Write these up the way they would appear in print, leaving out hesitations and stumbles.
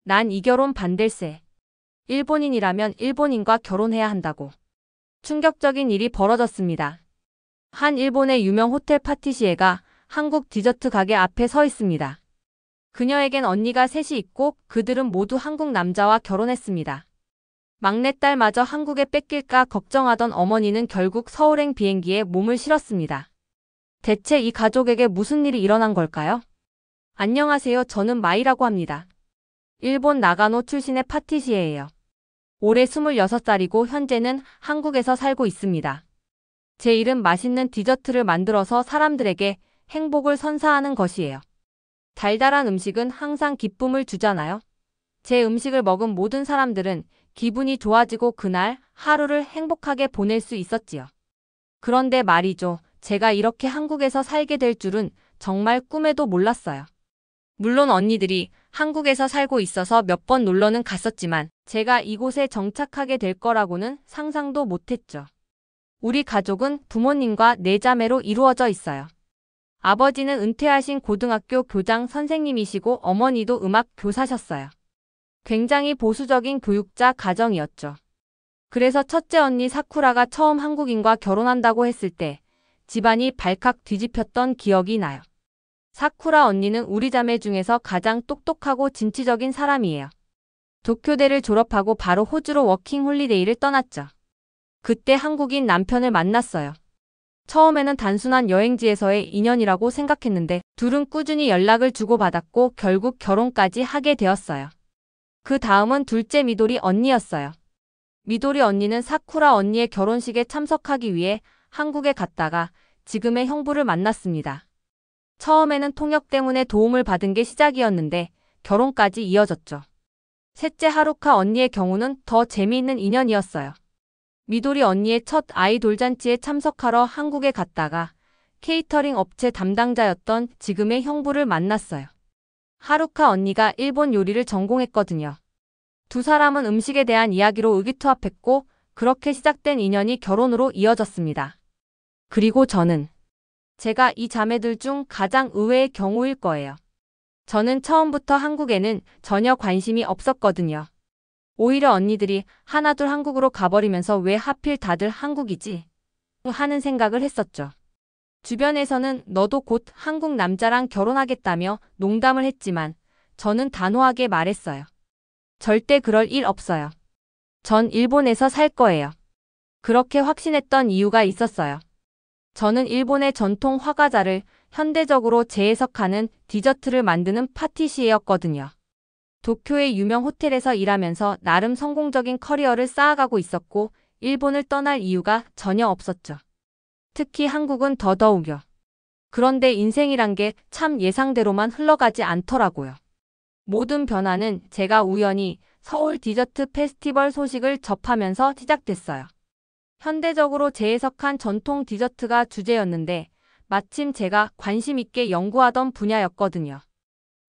난 이 결혼 반댈세. 일본인이라면 일본인과 결혼해야 한다고. 충격적인 일이 벌어졌습니다. 한 일본의 유명 호텔 파티시에가 한국 디저트 가게 앞에 서 있습니다. 그녀에겐 언니가 셋이 있고 그들은 모두 한국 남자와 결혼했습니다. 막내딸마저 한국에 뺏길까 걱정하던 어머니는 결국 서울행 비행기에 몸을 실었습니다. 대체 이 가족에게 무슨 일이 일어난 걸까요? 안녕하세요. 저는 마이라고 합니다. 일본 나가노 출신의 파티시에예요. 올해 26살이고 현재는 한국에서 살고 있습니다. 제 일은 맛있는 디저트를 만들어서 사람들에게 행복을 선사하는 것이에요. 달달한 음식은 항상 기쁨을 주잖아요. 제 음식을 먹은 모든 사람들은 기분이 좋아지고 그날 하루를 행복하게 보낼 수 있었지요. 그런데 말이죠. 제가 이렇게 한국에서 살게 될 줄은 정말 꿈에도 몰랐어요. 물론 언니들이 한국에서 살고 있어서 몇 번 놀러는 갔었지만 제가 이곳에 정착하게 될 거라고는 상상도 못했죠. 우리 가족은 부모님과 4자매로 이루어져 있어요. 아버지는 은퇴하신 고등학교 교장 선생님이시고 어머니도 음악 교사셨어요. 굉장히 보수적인 교육자 가정이었죠. 그래서 첫째 언니 사쿠라가 처음 한국인과 결혼한다고 했을 때 집안이 발칵 뒤집혔던 기억이 나요. 사쿠라 언니는 우리 자매 중에서 가장 똑똑하고 진취적인 사람이에요. 도쿄대를 졸업하고 바로 호주로 워킹 홀리데이를 떠났죠. 그때 한국인 남편을 만났어요. 처음에는 단순한 여행지에서의 인연이라고 생각했는데 둘은 꾸준히 연락을 주고받았고 결국 결혼까지 하게 되었어요. 그 다음은 둘째 미도리 언니였어요. 미도리 언니는 사쿠라 언니의 결혼식에 참석하기 위해 한국에 갔다가 지금의 형부를 만났습니다. 처음에는 통역 때문에 도움을 받은 게 시작이었는데 결혼까지 이어졌죠. 셋째 하루카 언니의 경우는 더 재미있는 인연이었어요. 미도리 언니의 첫 아이 돌잔치에 참석하러 한국에 갔다가 케이터링 업체 담당자였던 지금의 형부를 만났어요. 하루카 언니가 일본 요리를 전공했거든요. 두 사람은 음식에 대한 이야기로 의기투합했고 그렇게 시작된 인연이 결혼으로 이어졌습니다. 그리고 저는 제가 이 자매들 중 가장 의외의 경우일 거예요. 저는 처음부터 한국에는 전혀 관심이 없었거든요. 오히려 언니들이 하나둘 한국으로 가버리면서 왜 하필 다들 한국이지? 하는 생각을 했었죠. 주변에서는 너도 곧 한국 남자랑 결혼하겠다며 농담을 했지만 저는 단호하게 말했어요. 절대 그럴 일 없어요. 전 일본에서 살 거예요. 그렇게 확신했던 이유가 있었어요. 저는 일본의 전통 화과자를 현대적으로 재해석하는 디저트를 만드는 파티시에였거든요. 도쿄의 유명 호텔에서 일하면서 나름 성공적인 커리어를 쌓아가고 있었고 일본을 떠날 이유가 전혀 없었죠. 특히 한국은 더더욱요. 그런데 인생이란 게 참 예상대로만 흘러가지 않더라고요. 모든 변화는 제가 우연히 서울 디저트 페스티벌 소식을 접하면서 시작됐어요. 현대적으로 재해석한 전통 디저트가 주제였는데 마침 제가 관심 있게 연구하던 분야였거든요.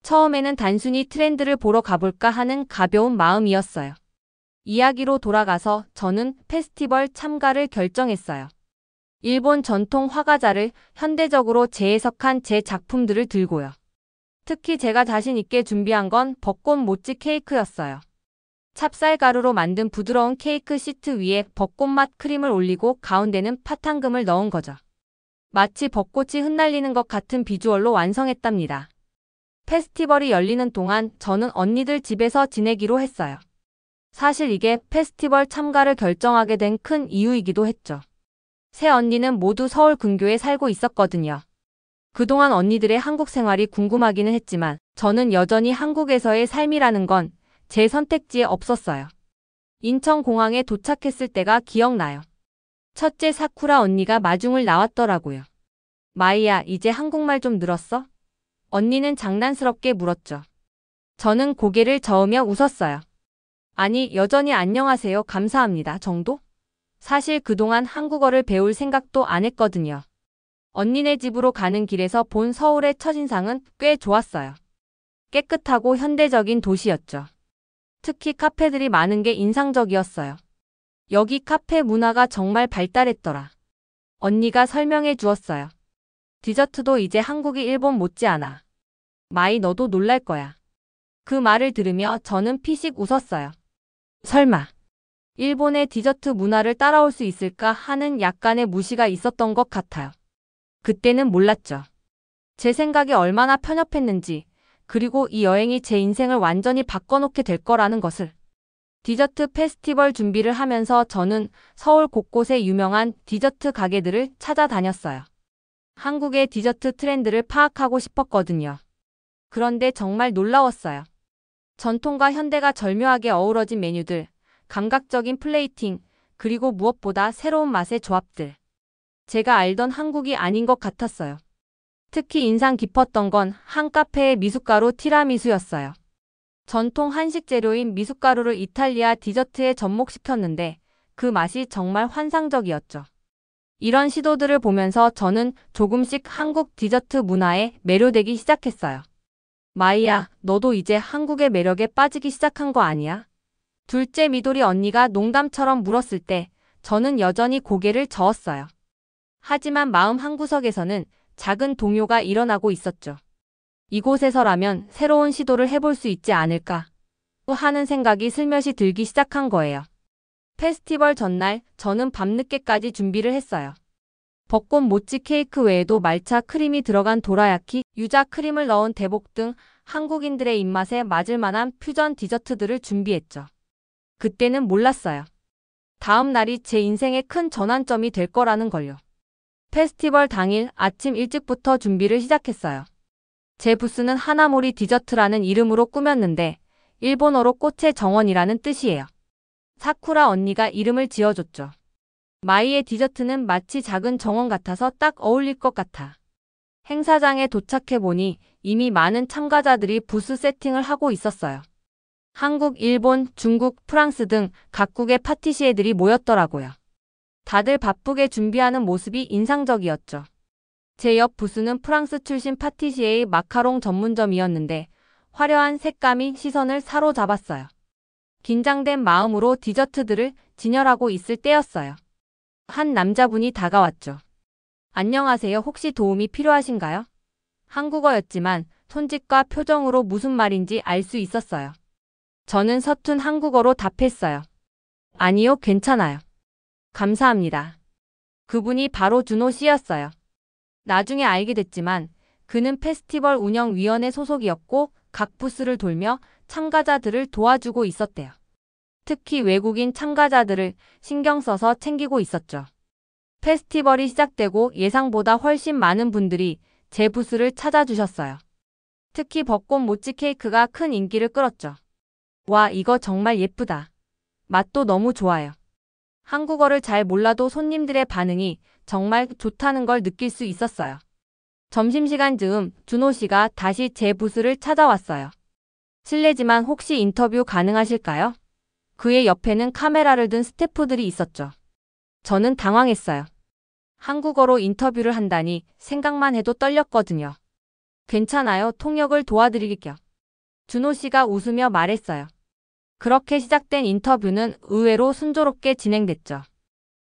처음에는 단순히 트렌드를 보러 가볼까 하는 가벼운 마음이었어요. 이야기로 돌아가서 저는 페스티벌 참가를 결정했어요. 일본 전통 화과자를 현대적으로 재해석한 제 작품들을 들고요. 특히 제가 자신 있게 준비한 건 벚꽃 모찌 케이크였어요. 찹쌀가루로 만든 부드러운 케이크 시트 위에 벚꽃맛 크림을 올리고 가운데는 파탄금을 넣은 거죠. 마치 벚꽃이 흩날리는 것 같은 비주얼로 완성했답니다. 페스티벌이 열리는 동안 저는 언니들 집에서 지내기로 했어요. 사실 이게 페스티벌 참가를 결정하게 된 큰 이유이기도 했죠. 세 언니는 모두 서울 근교에 살고 있었거든요. 그동안 언니들의 한국 생활이 궁금하기는 했지만 저는 여전히 한국에서의 삶이라는 건 제 선택지에 없었어요. 인천공항에 도착했을 때가 기억나요. 첫째 사쿠라 언니가 마중을 나왔더라고요. 마이야, 이제 한국말 좀 늘었어? 언니는 장난스럽게 물었죠. 저는 고개를 저으며 웃었어요. 아니, 여전히 안녕하세요, 감사합니다 정도? 사실 그동안 한국어를 배울 생각도 안 했거든요. 언니네 집으로 가는 길에서 본 서울의 첫인상은 꽤 좋았어요. 깨끗하고 현대적인 도시였죠. 특히 카페들이 많은 게 인상적이었어요. 여기 카페 문화가 정말 발달했더라. 언니가 설명해 주었어요. 디저트도 이제 한국이 일본 못지않아. 마이 너도 놀랄 거야. 그 말을 들으며 저는 피식 웃었어요. 설마 일본의 디저트 문화를 따라올 수 있을까 하는 약간의 무시가 있었던 것 같아요. 그때는 몰랐죠. 제 생각이 얼마나 편협했는지, 그리고 이 여행이 제 인생을 완전히 바꿔놓게 될 거라는 것을. 디저트 페스티벌 준비를 하면서 저는 서울 곳곳의 유명한 디저트 가게들을 찾아다녔어요. 한국의 디저트 트렌드를 파악하고 싶었거든요. 그런데 정말 놀라웠어요. 전통과 현대가 절묘하게 어우러진 메뉴들, 감각적인 플레이팅, 그리고 무엇보다 새로운 맛의 조합들. 제가 알던 한국이 아닌 것 같았어요. 특히 인상 깊었던 건 한 카페의 미숫가루 티라미수였어요. 전통 한식 재료인 미숫가루를 이탈리아 디저트에 접목시켰는데 그 맛이 정말 환상적이었죠. 이런 시도들을 보면서 저는 조금씩 한국 디저트 문화에 매료되기 시작했어요. 마이야, 너도 이제 한국의 매력에 빠지기 시작한 거 아니야? 둘째 미도리 언니가 농담처럼 물었을 때 저는 여전히 고개를 저었어요. 하지만 마음 한구석에서는 작은 동요가 일어나고 있었죠. 이곳에서라면 새로운 시도를 해볼 수 있지 않을까 하는 생각이 슬며시 들기 시작한 거예요. 페스티벌 전날 저는 밤늦게까지 준비를 했어요. 벚꽃 모찌 케이크 외에도 말차 크림이 들어간 도라야키, 유자 크림을 넣은 대복 등 한국인들의 입맛에 맞을 만한 퓨전 디저트들을 준비했죠. 그때는 몰랐어요. 다음 날이 제 인생의 큰 전환점이 될 거라는 걸요. 페스티벌 당일 아침 일찍부터 준비를 시작했어요. 제 부스는 하나모리 디저트라는 이름으로 꾸몄는데 일본어로 꽃의 정원이라는 뜻이에요. 사쿠라 언니가 이름을 지어줬죠. 마이의 디저트는 마치 작은 정원 같아서 딱 어울릴 것 같아. 행사장에 도착해보니 이미 많은 참가자들이 부스 세팅을 하고 있었어요. 한국, 일본, 중국, 프랑스 등 각국의 파티시에들이 모였더라고요. 다들 바쁘게 준비하는 모습이 인상적이었죠. 제 옆 부스는 프랑스 출신 파티시에의 마카롱 전문점이었는데 화려한 색감이 시선을 사로잡았어요. 긴장된 마음으로 디저트들을 진열하고 있을 때였어요. 한 남자분이 다가왔죠. 안녕하세요. 혹시 도움이 필요하신가요? 한국어였지만 손짓과 표정으로 무슨 말인지 알 수 있었어요. 저는 서툰 한국어로 답했어요. 아니요, 괜찮아요. 감사합니다. 그분이 바로 준호 씨였어요. 나중에 알게 됐지만 그는 페스티벌 운영위원회 소속이었고 각 부스를 돌며 참가자들을 도와주고 있었대요. 특히 외국인 참가자들을 신경 써서 챙기고 있었죠. 페스티벌이 시작되고 예상보다 훨씬 많은 분들이 제 부스를 찾아주셨어요. 특히 벚꽃 모찌 케이크가 큰 인기를 끌었죠. 와, 이거 정말 예쁘다. 맛도 너무 좋아요. 한국어를 잘 몰라도 손님들의 반응이 정말 좋다는 걸 느낄 수 있었어요. 점심시간 즈음 준호 씨가 다시 제 부스를 찾아왔어요. 실례지만 혹시 인터뷰 가능하실까요? 그의 옆에는 카메라를 든 스태프들이 있었죠. 저는 당황했어요. 한국어로 인터뷰를 한다니 생각만 해도 떨렸거든요. 괜찮아요. 통역을 도와드릴게요. 준호 씨가 웃으며 말했어요. 그렇게 시작된 인터뷰는 의외로 순조롭게 진행됐죠.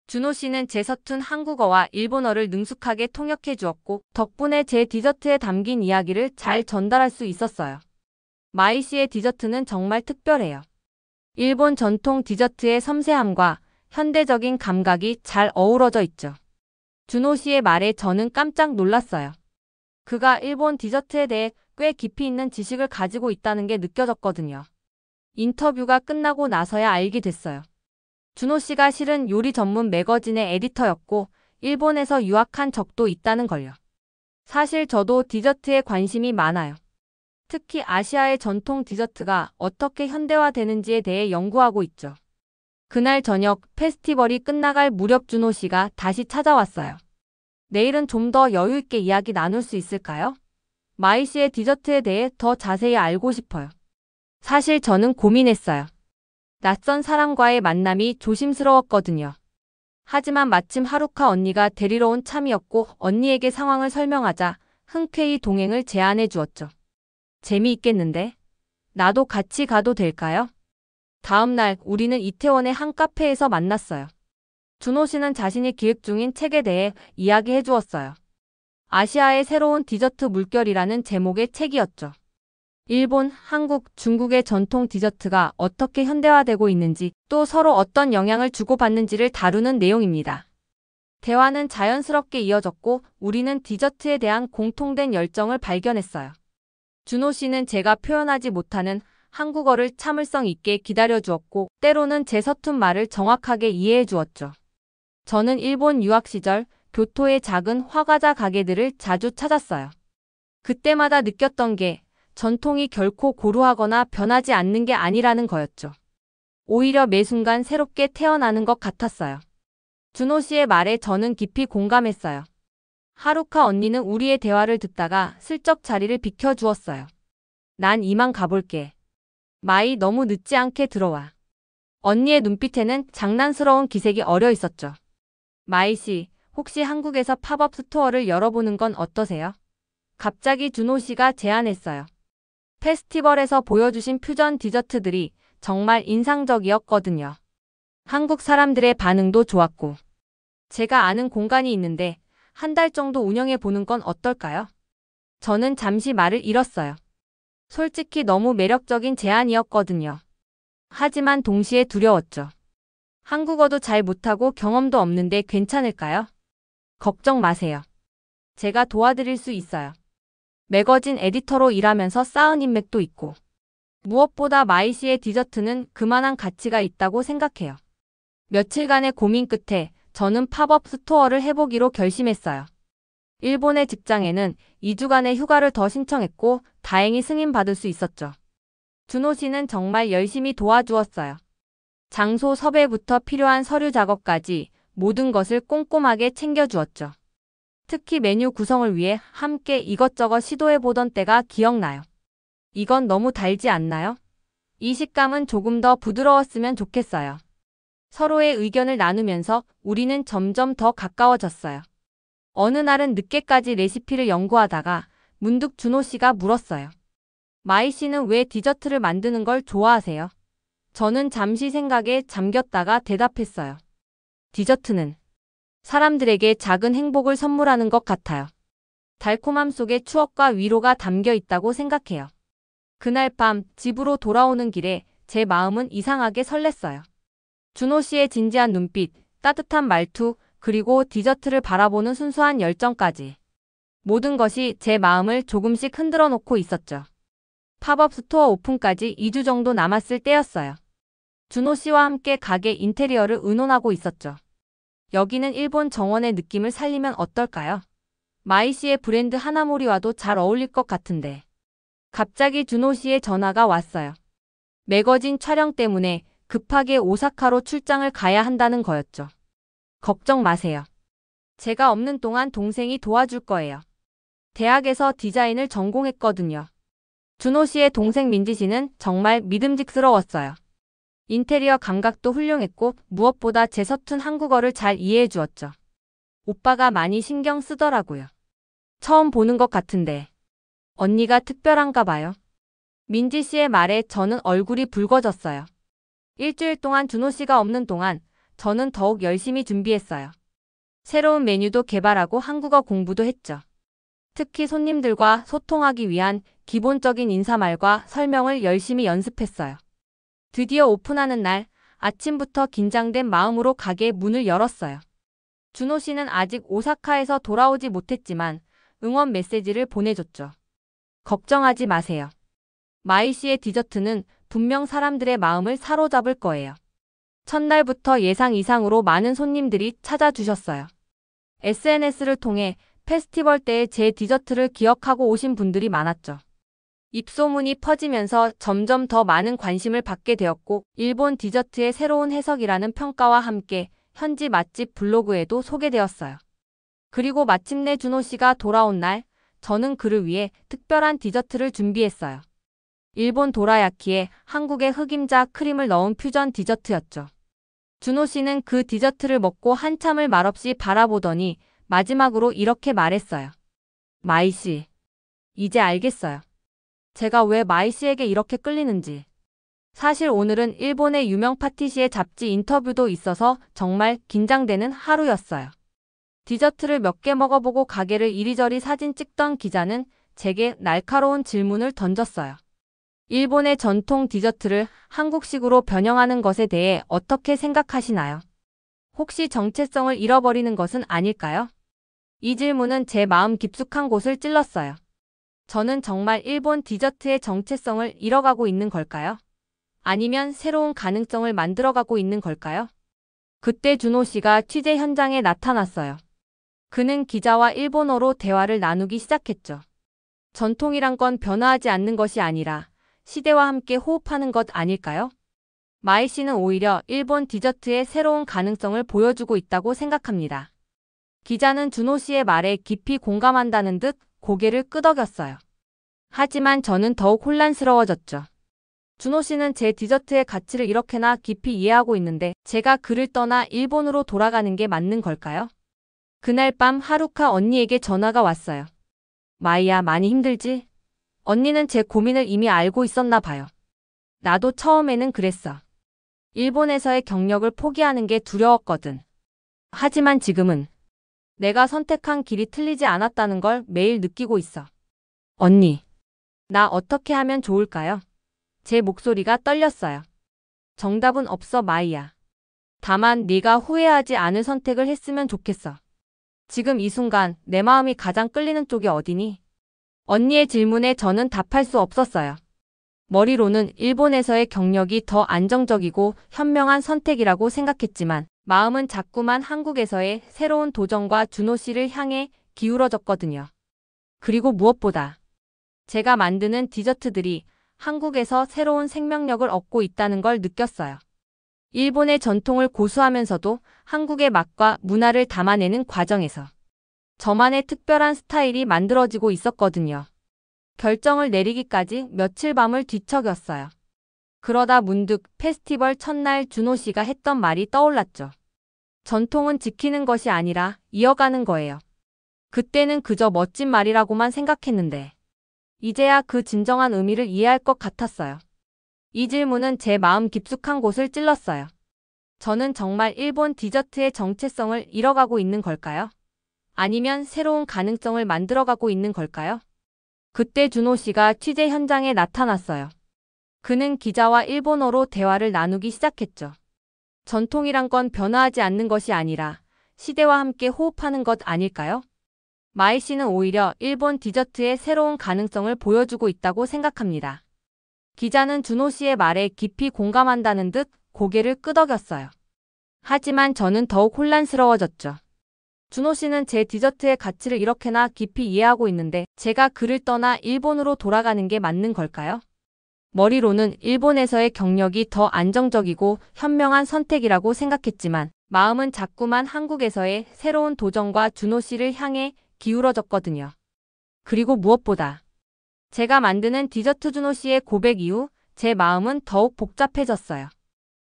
준호 씨는 제 서툰 한국어와 일본어를 능숙하게 통역해 주었고 덕분에 제 디저트에 담긴 이야기를 잘 전달할 수 있었어요. 마이 씨의 디저트는 정말 특별해요. 일본 전통 디저트의 섬세함과 현대적인 감각이 잘 어우러져 있죠. 준호 씨의 말에 저는 깜짝 놀랐어요. 그가 일본 디저트에 대해 꽤 깊이 있는 지식을 가지고 있다는 게 느껴졌거든요. 인터뷰가 끝나고 나서야 알게 됐어요. 준호 씨가 실은 요리 전문 매거진의 에디터였고 일본에서 유학한 적도 있다는 걸요. 사실 저도 디저트에 관심이 많아요. 특히 아시아의 전통 디저트가 어떻게 현대화되는지에 대해 연구하고 있죠. 그날 저녁 페스티벌이 끝나갈 무렵 준호 씨가 다시 찾아왔어요. 내일은 좀 더 여유 있게 이야기 나눌 수 있을까요? 마이 씨의 디저트에 대해 더 자세히 알고 싶어요. 사실 저는 고민했어요. 낯선 사람과의 만남이 조심스러웠거든요. 하지만 마침 하루카 언니가 데리러 온 참이었고 언니에게 상황을 설명하자 흔쾌히 동행을 제안해 주었죠. 재미있겠는데? 나도 같이 가도 될까요? 다음 날 우리는 이태원의 한 카페에서 만났어요. 준호 씨는 자신이 기획 중인 책에 대해 이야기해 주었어요. 아시아의 새로운 디저트 물결이라는 제목의 책이었죠. 일본, 한국, 중국의 전통 디저트가 어떻게 현대화되고 있는지 또 서로 어떤 영향을 주고받는지를 다루는 내용입니다. 대화는 자연스럽게 이어졌고 우리는 디저트에 대한 공통된 열정을 발견했어요. 준호 씨는 제가 표현하지 못하는 한국어를 참을성 있게 기다려주었고 때로는 제 서툰 말을 정확하게 이해해 주었죠. 저는 일본 유학 시절 교토의 작은 화과자 가게들을 자주 찾았어요. 그때마다 느꼈던 게 전통이 결코 고루하거나 변하지 않는 게 아니라는 거였죠. 오히려 매 순간 새롭게 태어나는 것 같았어요. 준호 씨의 말에 저는 깊이 공감했어요. 하루카 언니는 우리의 대화를 듣다가 슬쩍 자리를 비켜주었어요. 난 이만 가볼게. 마이 너무 늦지 않게 들어와. 언니의 눈빛에는 장난스러운 기색이 어려 있었죠. 마이 씨, 혹시 한국에서 팝업 스토어를 열어보는 건 어떠세요? 갑자기 준호 씨가 제안했어요. 페스티벌에서 보여주신 퓨전 디저트들이 정말 인상적이었거든요. 한국 사람들의 반응도 좋았고. 제가 아는 공간이 있는데 한 달 정도 운영해 보는 건 어떨까요? 저는 잠시 말을 잃었어요. 솔직히 너무 매력적인 제안이었거든요. 하지만 동시에 두려웠죠. 한국어도 잘 못하고 경험도 없는데 괜찮을까요? 걱정 마세요. 제가 도와드릴 수 있어요. 매거진 에디터로 일하면서 쌓은 인맥도 있고. 무엇보다 마이 씨의 디저트는 그만한 가치가 있다고 생각해요. 며칠간의 고민 끝에 저는 팝업 스토어를 해보기로 결심했어요. 일본의 직장에는 2주간의 휴가를 더 신청했고 다행히 승인받을 수 있었죠. 준호 씨는 정말 열심히 도와주었어요. 장소 섭외부터 필요한 서류 작업까지 모든 것을 꼼꼼하게 챙겨주었죠. 특히 메뉴 구성을 위해 함께 이것저것 시도해보던 때가 기억나요. 이건 너무 달지 않나요? 이 식감은 조금 더 부드러웠으면 좋겠어요. 서로의 의견을 나누면서 우리는 점점 더 가까워졌어요. 어느 날은 늦게까지 레시피를 연구하다가 문득 준호 씨가 물었어요. 마이 씨는 왜 디저트를 만드는 걸 좋아하세요? 저는 잠시 생각에 잠겼다가 대답했어요. 디저트는 사람들에게 작은 행복을 선물하는 것 같아요. 달콤함 속에 추억과 위로가 담겨 있다고 생각해요. 그날 밤 집으로 돌아오는 길에 제 마음은 이상하게 설렜어요. 준호 씨의 진지한 눈빛, 따뜻한 말투, 그리고 디저트를 바라보는 순수한 열정까지. 모든 것이 제 마음을 조금씩 흔들어 놓고 있었죠. 팝업 스토어 오픈까지 2주 정도 남았을 때였어요. 준호 씨와 함께 가게 인테리어를 의논하고 있었죠. 여기는 일본 정원의 느낌을 살리면 어떨까요? 마이 씨의 브랜드 하나모리와도 잘 어울릴 것 같은데. 갑자기 준호 씨의 전화가 왔어요. 매거진 촬영 때문에 급하게 오사카로 출장을 가야 한다는 거였죠. 걱정 마세요. 제가 없는 동안 동생이 도와줄 거예요. 대학에서 디자인을 전공했거든요. 준호 씨의 동생 민지 씨는 정말 믿음직스러웠어요. 인테리어 감각도 훌륭했고 무엇보다 제 서툰 한국어를 잘 이해해 주었죠. 오빠가 많이 신경 쓰더라고요. 처음 보는 것 같은데. 언니가 특별한가 봐요. 민지 씨의 말에 저는 얼굴이 붉어졌어요. 일주일 동안 준호 씨가 없는 동안 저는 더욱 열심히 준비했어요. 새로운 메뉴도 개발하고 한국어 공부도 했죠. 특히 손님들과 소통하기 위한 기본적인 인사말과 설명을 열심히 연습했어요. 드디어 오픈하는 날 아침부터 긴장된 마음으로 가게 문을 열었어요. 준호 씨는 아직 오사카에서 돌아오지 못했지만 응원 메시지를 보내줬죠. 걱정하지 마세요. 마이 씨의 디저트는 분명 사람들의 마음을 사로잡을 거예요. 첫날부터 예상 이상으로 많은 손님들이 찾아주셨어요. SNS를 통해 페스티벌 때의 제 디저트를 기억하고 오신 분들이 많았죠. 입소문이 퍼지면서 점점 더 많은 관심을 받게 되었고 일본 디저트의 새로운 해석이라는 평가와 함께 현지 맛집 블로그에도 소개되었어요. 그리고 마침내 준호 씨가 돌아온 날 저는 그를 위해 특별한 디저트를 준비했어요. 일본 도라야키에 한국의 흑임자 크림을 넣은 퓨전 디저트였죠. 준호 씨는 그 디저트를 먹고 한참을 말없이 바라보더니 마지막으로 이렇게 말했어요. 마이 씨, 이제 알겠어요. 제가 왜 마이 씨에게 이렇게 끌리는지. 사실 오늘은 일본의 유명 파티시에 잡지 인터뷰도 있어서 정말 긴장되는 하루였어요. 디저트를 몇 개 먹어보고 가게를 이리저리 사진 찍던 기자는 제게 날카로운 질문을 던졌어요. 일본의 전통 디저트를 한국식으로 변형하는 것에 대해 어떻게 생각하시나요? 혹시 정체성을 잃어버리는 것은 아닐까요? 이 질문은 제 마음 깊숙한 곳을 찔렀어요. 저는 정말 일본 디저트의 정체성을 잃어가고 있는 걸까요? 아니면 새로운 가능성을 만들어가고 있는 걸까요? 그때 준호 씨가 취재 현장에 나타났어요. 그는 기자와 일본어로 대화를 나누기 시작했죠. 전통이란 건 변화하지 않는 것이 아니라 시대와 함께 호흡하는 것 아닐까요? 마이 씨는 오히려 일본 디저트의 새로운 가능성을 보여주고 있다고 생각합니다. 기자는 준호 씨의 말에 깊이 공감한다는 듯 고개를 끄덕였어요. 하지만 저는 더욱 혼란스러워졌죠. 준호 씨는 제 디저트의 가치를 이렇게나 깊이 이해하고 있는데 제가 그를 떠나 일본으로 돌아가는 게 맞는 걸까요? 그날 밤 하루카 언니에게 전화가 왔어요. 마이야, 많이 힘들지? 언니는 제 고민을 이미 알고 있었나 봐요. 나도 처음에는 그랬어. 일본에서의 경력을 포기하는 게 두려웠거든. 하지만 지금은 내가 선택한 길이 틀리지 않았다는 걸 매일 느끼고 있어. 언니, 나 어떻게 하면 좋을까요? 제 목소리가 떨렸어요. 정답은 없어, 마이야. 다만 네가 후회하지 않을 선택을 했으면 좋겠어. 지금 이 순간 내 마음이 가장 끌리는 쪽이 어디니? 언니의 질문에 저는 답할 수 없었어요. 머리로는 일본에서의 경력이 더 안정적이고 현명한 선택이라고 생각했지만 마음은 자꾸만 한국에서의 새로운 도전과 준호 씨를 향해 기울어졌거든요. 그리고 무엇보다 제가 만드는 디저트들이 한국에서 새로운 생명력을 얻고 있다는 걸 느꼈어요. 일본의 전통을 고수하면서도 한국의 맛과 문화를 담아내는 과정에서 저만의 특별한 스타일이 만들어지고 있었거든요. 결정을 내리기까지 며칠 밤을 뒤척였어요. 그러다 문득 페스티벌 첫날 준호 씨가 했던 말이 떠올랐죠. 전통은 지키는 것이 아니라 이어가는 거예요. 그때는 그저 멋진 말이라고만 생각했는데 이제야 그 진정한 의미를 이해할 것 같았어요. 이 질문은 제 마음 깊숙한 곳을 찔렀어요. 저는 정말 일본 디저트의 정체성을 잃어가고 있는 걸까요? 아니면 새로운 가능성을 만들어가고 있는 걸까요? 그때 준호 씨가 취재 현장에 나타났어요. 그는 기자와 일본어로 대화를 나누기 시작했죠. 전통이란 건 변화하지 않는 것이 아니라 시대와 함께 호흡하는 것 아닐까요? 마이 씨는 오히려 일본 디저트의 새로운 가능성을 보여주고 있다고 생각합니다. 기자는 준호 씨의 말에 깊이 공감한다는 듯 고개를 끄덕였어요. 하지만 저는 더욱 혼란스러워졌죠. 준호 씨는 제 디저트의 가치를 이렇게나 깊이 이해하고 있는데 제가 그를 떠나 일본으로 돌아가는 게 맞는 걸까요? 머리로는 일본에서의 경력이 더 안정적이고 현명한 선택이라고 생각했지만 마음은 자꾸만 한국에서의 새로운 도전과 준호 씨를 향해 기울어졌거든요. 그리고 무엇보다 제가 만드는 디저트 준호 씨의 고백 이후 제 마음은 더욱 복잡해졌어요.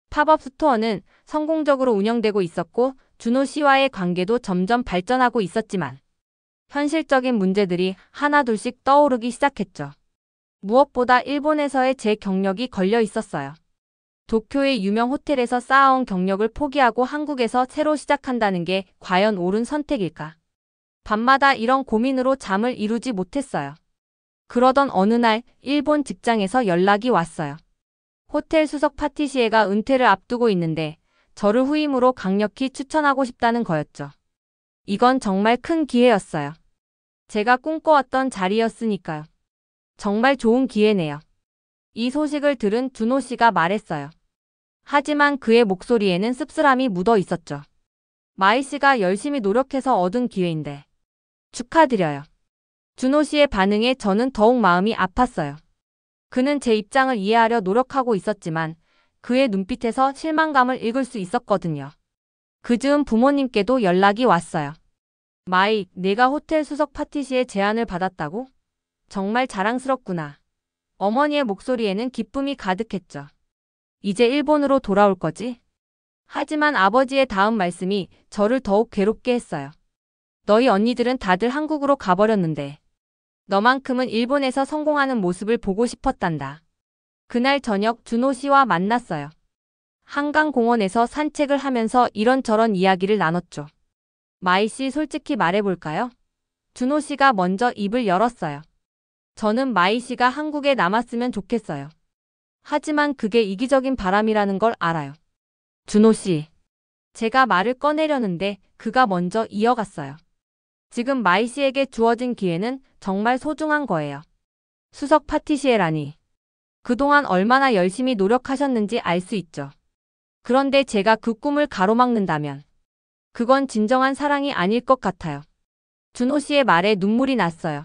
팝업 스토어는 성공적으로 운영되고 있었고 준호 씨와의 관계도 점점 발전하고 있었지만 현실적인 문제들이 하나둘씩 떠오르기 시작했죠. 무엇보다 일본에서의 제 경력이 걸려 있었어요. 도쿄의 유명 호텔에서 쌓아온 경력을 포기하고 한국에서 새로 시작한다는 게 과연 옳은 선택일까? 밤마다 이런 고민으로 잠을 이루지 못했어요. 그러던 어느 날 일본 직장에서 연락이 왔어요. 호텔 수석 파티시에가 은퇴를 앞두고 있는데 저를 후임으로 강력히 추천하고 싶다는 거였죠. 이건 정말 큰 기회였어요. 제가 꿈꿔왔던 자리였으니까요. 정말 좋은 기회네요. 이 소식을 들은 준호 씨가 말했어요. 하지만 그의 목소리에는 씁쓸함이 묻어 있었죠. 마이 씨가 열심히 노력해서 얻은 기회인데. 축하드려요. 준호 씨의 반응에 저는 더욱 마음이 아팠어요. 그는 제 입장을 이해하려 노력하고 있었지만 그의 눈빛에서 실망감을 읽을 수 있었거든요. 그 즈음 부모님께도 연락이 왔어요. 마이, 내가 호텔 수석 파티시에 제안을 받았다고? 정말 자랑스럽구나. 어머니의 목소리에는 기쁨이 가득했죠. 이제 일본으로 돌아올 거지? 하지만 아버지의 다음 말씀이 저를 더욱 괴롭게 했어요. 너희 언니들은 다들 한국으로 가버렸는데 너만큼은 일본에서 성공하는 모습을 보고 싶었단다. 그날 저녁 준호 씨와 만났어요. 한강공원에서 산책을 하면서 이런저런 이야기를 나눴죠. 마이 씨, 솔직히 말해볼까요? 준호 씨가 먼저 입을 열었어요. 저는 마이 씨가 한국에 남았으면 좋겠어요. 하지만 그게 이기적인 바람이라는 걸 알아요. 준호 씨. 제가 말을 꺼내려는데 그가 먼저 이어갔어요. 지금 마이 씨에게 주어진 기회는 정말 소중한 거예요. 수석 파티시에라니. 그동안 얼마나 열심히 노력하셨는지 알 수 있죠. 그런데 제가 그 꿈을 가로막는다면 그건 진정한 사랑이 아닐 것 같아요. 준호 씨의 말에 눈물이 났어요.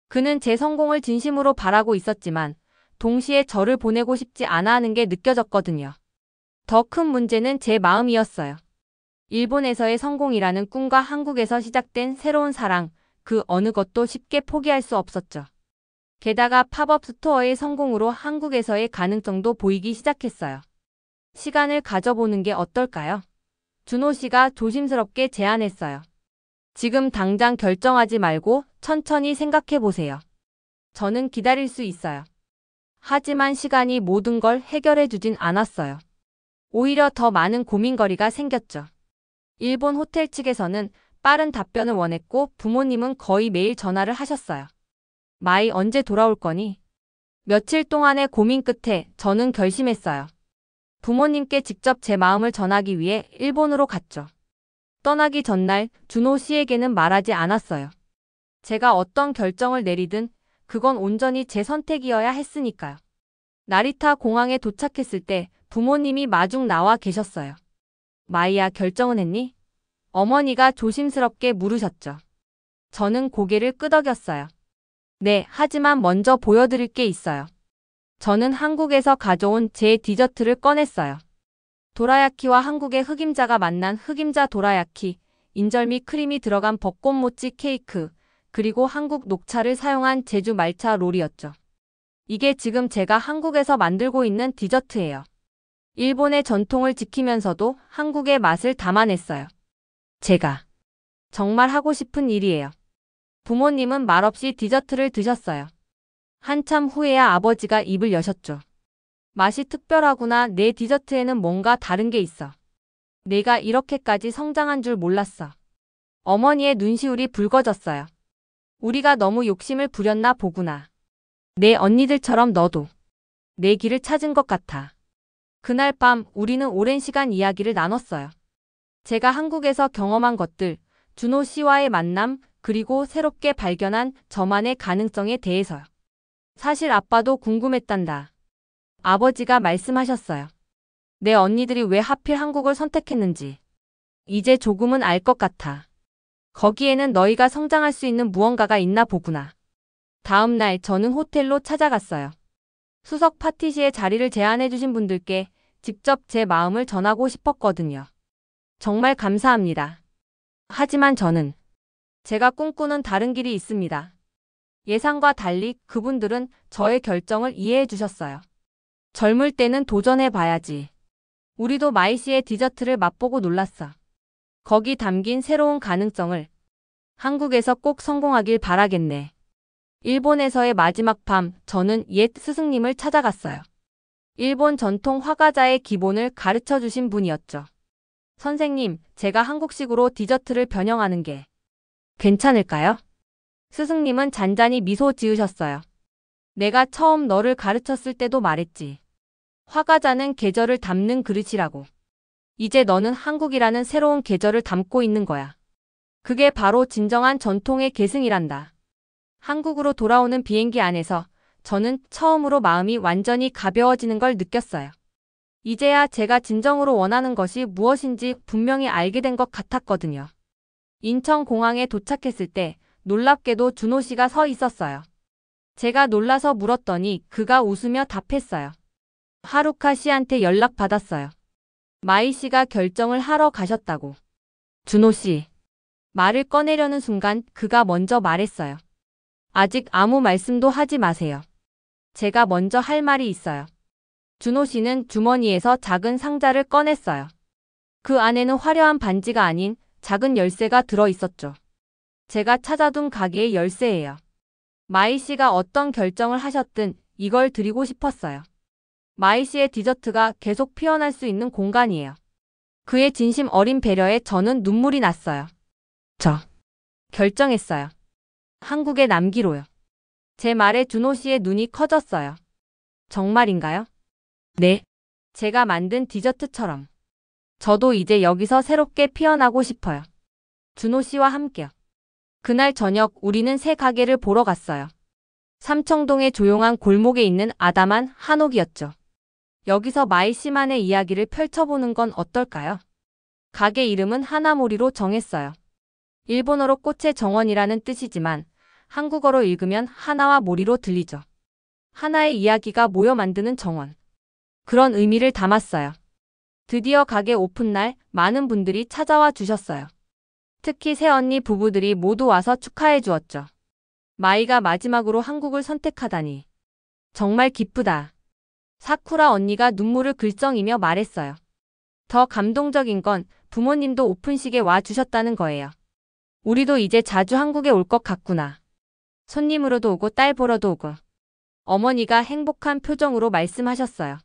그는 제 성공을 진심으로 바라고 있었지만 동시에 저를 보내고 싶지 않아 하는 게 느껴졌거든요. 더 큰 문제는 제 마음이었어요. 일본에서의 성공이라는 꿈과 한국에서 시작된 새로운 사랑, 그 어느 것도 쉽게 포기할 수 없었죠. 게다가 팝업 스토어의 성공으로 한국에서의 가능성도 보이기 시작했어요. 시간을 가져보는 게 어떨까요? 준호 씨가 조심스럽게 제안했어요. 지금 당장 결정하지 말고 천천히 생각해 보세요. 저는 기다릴 수 있어요. 하지만 시간이 모든 걸 해결해 주진 않았어요. 오히려 더 많은 고민거리가 생겼죠. 일본 호텔 측에서는 빠른 답변을 원했고 부모님은 거의 매일 전화를 하셨어요. 마이 언제 돌아올 거니? 며칠 동안의 고민 끝에 저는 결심했어요. 부모님께 직접 제 마음을 전하기 위해 일본으로 갔죠. 떠나기 전날 준호 씨에게는 말하지 않았어요. 제가 어떤 결정을 내리든 그건 온전히 제 선택이어야 했으니까요. 나리타 공항에 도착했을 때 부모님이 마중 나와 계셨어요. 마이야, 결정은 했니? 어머니가 조심스럽게 물으셨죠. 저는 고개를 끄덕였어요. 네, 하지만 먼저 보여드릴 게 있어요. 저는 한국에서 가져온 제 디저트를 꺼냈어요. 도라야키와 한국의 흑임자가 만난 흑임자 도라야키, 인절미 크림이 들어간 벚꽃모찌 케이크, 그리고 한국 녹차를 사용한 제주 말차 롤이었죠. 이게 지금 제가 한국에서 만들고 있는 디저트예요. 일본의 전통을 지키면서도 한국의 맛을 담아냈어요. 제가 정말 하고 싶은 일이에요. 부모님은 말없이 디저트를 드셨어요. 한참 후에야 아버지가 입을 여셨죠. 맛이 특별하구나. 내 디저트에는 뭔가 다른 게 있어. 내가 이렇게까지 성장한 줄 몰랐어. 어머니의 눈시울이 붉어졌어요. 우리가 너무 욕심을 부렸나 보구나. 내 언니들처럼 너도 내 길을 찾은 것 같아. 그날 밤 우리는 오랜 시간 이야기를 나눴어요. 제가 한국에서 경험한 것들, 준호 씨와의 만남, 그리고 새롭게 발견한 저만의 가능성에 대해서요. 사실 아빠도 궁금했단다. 아버지가 말씀하셨어요. 내 언니들이 왜 하필 한국을 선택했는지. 이제 조금은 알 것 같아. 거기에는 너희가 성장할 수 있는 무언가가 있나 보구나. 다음 날 저는 호텔로 찾아갔어요. 수석 파티시에 자리를 제안해주신 분들께 직접 제 마음을 전하고 싶었거든요. 정말 감사합니다. 하지만 저는 제가 꿈꾸는 다른 길이 있습니다. 예상과 달리 그분들은 저의 결정을 이해해 주셨어요. 젊을 때는 도전해봐야지. 우리도 마이 씨의 디저트를 맛보고 놀랐어. 거기 담긴 새로운 가능성을 한국에서 꼭 성공하길 바라겠네. 일본에서의 마지막 밤, 저는 옛 스승님을 찾아갔어요. 일본 전통 화과자의 기본을 가르쳐 주신 분이었죠. 선생님, 제가 한국식으로 디저트를 변형하는 게 괜찮을까요? 스승님은 잔잔히 미소 지으셨어요. 내가 처음 너를 가르쳤을 때도 말했지. 화과자는 계절을 담는 그릇이라고. 이제 너는 한국이라는 새로운 계절을 담고 있는 거야. 그게 바로 진정한 전통의 계승이란다. 한국으로 돌아오는 비행기 안에서 저는 처음으로 마음이 완전히 가벼워지는 걸 느꼈어요. 이제야 제가 진정으로 원하는 것이 무엇인지 분명히 알게 된 것 같았거든요. 인천공항에 도착했을 때 놀랍게도 준호 씨가 서 있었어요. 제가 놀라서 물었더니 그가 웃으며 답했어요. 하루카 씨한테 연락받았어요. 마이 씨가 결정을 하러 가셨다고. 준호 씨. 말을 꺼내려는 순간 그가 먼저 말했어요. 아직 아무 말씀도 하지 마세요. 제가 먼저 할 말이 있어요. 준호 씨는 주머니에서 작은 상자를 꺼냈어요. 그 안에는 화려한 반지가 아닌 작은 열쇠가 들어 있었죠. 제가 찾아둔 가게의 열쇠예요. 마이 씨가 어떤 결정을 하셨든 이걸 드리고 싶었어요. 마이 씨의 디저트가 계속 피어날 수 있는 공간이에요. 그의 진심 어린 배려에 저는 눈물이 났어요. 저 결정했어요. 한국에 남기로요. 제 말에 준호 씨의 눈이 커졌어요. 정말인가요? 네. 제가 만든 디저트처럼. 저도 이제 여기서 새롭게 피어나고 싶어요. 준호 씨와 함께요. 그날 저녁 우리는 새 가게를 보러 갔어요. 삼청동의 조용한 골목에 있는 아담한 한옥이었죠. 여기서 마이 씨만의 이야기를 펼쳐보는 건 어떨까요? 가게 이름은 하나모리로 정했어요. 일본어로 꽃의 정원이라는 뜻이지만 한국어로 읽으면 하나와 모리로 들리죠. 하나의 이야기가 모여 만드는 정원. 그런 의미를 담았어요. 드디어 가게 오픈날 많은 분들이 찾아와 주셨어요. 특히 새언니 부부들이 모두 와서 축하해 주었죠. 마이가 마지막으로 한국을 선택하다니. 정말 기쁘다. 사쿠라 언니가 눈물을 글썽이며 말했어요. 더 감동적인 건 부모님도 오픈식에 와 주셨다는 거예요. 우리도 이제 자주 한국에 올 것 같구나. 손님으로도 오고 딸 보러도 오고. 어머니가 행복한 표정으로 말씀하셨어요.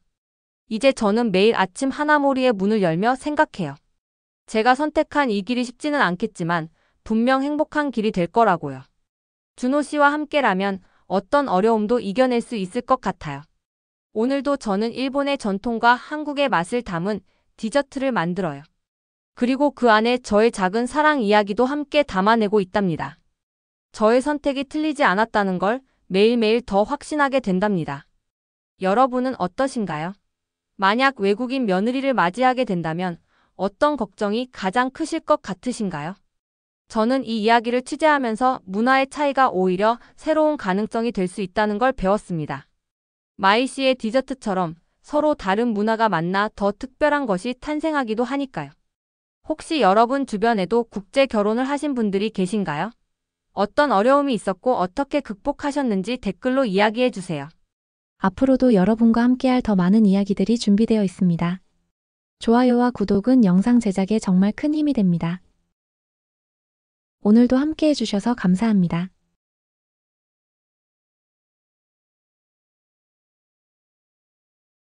이제 저는 매일 아침 하나모리의 문을 열며 생각해요. 제가 선택한 이 길이 쉽지는 않겠지만 분명 행복한 길이 될 거라고요. 준호 씨와 함께라면 어떤 어려움도 이겨낼 수 있을 것 같아요. 오늘도 저는 일본의 전통과 한국의 맛을 담은 디저트를 만들어요. 그리고 그 안에 저의 작은 사랑 이야기도 함께 담아내고 있답니다. 저의 선택이 틀리지 않았다는 걸 매일매일 더 확신하게 된답니다. 여러분은 어떠신가요? 만약 외국인 며느리를 맞이하게 된다면 어떤 걱정이 가장 크실 것 같으신가요? 저는 이 이야기를 취재하면서 문화의 차이가 오히려 새로운 가능성이 될 수 있다는 걸 배웠습니다. 마이 씨의 디저트처럼 서로 다른 문화가 만나 더 특별한 것이 탄생하기도 하니까요. 혹시 여러분 주변에도 국제 결혼을 하신 분들이 계신가요? 어떤 어려움이 있었고 어떻게 극복하셨는지 댓글로 이야기해 주세요. 앞으로도 여러분과 함께할 더 많은 이야기들이 준비되어 있습니다. 좋아요와 구독은 영상 제작에 정말 큰 힘이 됩니다. 오늘도 함께해 주셔서 감사합니다.